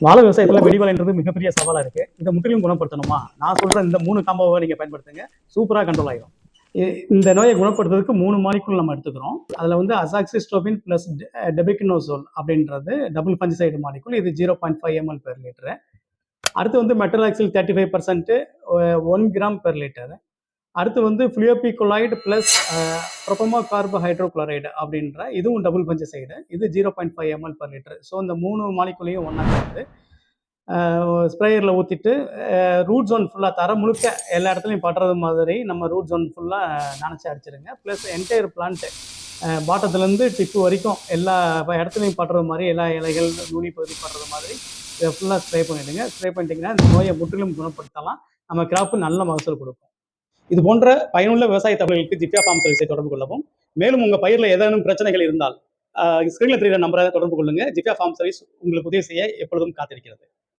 வாழை விவசாயத்துல வெடிவாலைன்றது மிகப்பெரிய சவாலா இருக்கு. இதை முற்றிலும் குணப்படுத்தணுமா? நான் சொல்ற இந்த 3 காம்போவை நீங்க பயன்படுத்துங்க. சூப்பரா கண்ட்ரோல் ஆயிரும். இந்த நோயை குணப்படுத்துறதுக்கு 3 மாலிக்கூல் நம்ம எடுத்துக்கிறோம். அதுல வந்து அசாக்சிஸ்ட்ரோபின் பிளஸ் டெபிக்னோசோல் அப்படின்றது டபுள் ஃபஞ்சிசைடு மாலிக்கூல். இது 0.5 ml பெர் லிட்டர். அடுத்து வந்து மெட்டலாக்சில் 35% 1 கிராம் பெர் லிட்டர். அடுத்து வந்து ஃப்ளூயோபிகுலாய்டு பிளஸ் ப்ரோபமோ கார்போ ஹைட்ரோகுளோரைடு அப்படின்ற இதுவும் டபுள் ஃபஞ்சிசைடு. இது 0.5 ml பெர் லிட்டர். ஸோ இந்த 3 மாலிகுலையும் ஒன்றா சேர்த்து ஸ்ப்ரேயரில் ஊற்றிட்டு ரூட் ஜோன் ஃபுல்லாக தர முழுக்க எல்லா இடத்துலையும் படுறது மாதிரி நம்ம ரூட் ஜோன் ஃபுல்லாக நினச்சி அடிச்சிருங்க. ப்ளஸ் என்டையர் பிளான்ட்டு பாட்டத்துலேருந்து டிப்பு வரைக்கும் எல்லா இடத்துலையும் படுறது மாதிரி, எல்லா இலைகள் நுனி பகுதி படுறது மாதிரி இதை ஃபுல்லாக ஸ்ப்ரே பண்ணிவிடுங்க. ஸ்ப்ரே பண்ணிட்டீங்கன்னா இந்த நோயை முற்றிலும் குணப்படுத்தலாம். நம்ம கிராப்பு நல்ல மகசூல் கொடுக்கும். இது போன்ற பயனுள்ள விவசாய தகவல்களுக்கு ஜிப்யா ஃபார்ம் சர்வீஸை தொடர்பு கொள்ளவும். மேலும் உங்கள் பயிரில் ஏதேனும் பிரச்சனைகள் இருந்தால் ஸ்க்ரீனில் தெரிகிற நம்பரை தொடர்பு கொள்ளுங்கள். ஜிப்யா ஃபார்ம் சர்வீஸ் உங்களுக்கு உதவி செய்ய எப்பொழுதும் காத்திருக்கிறது.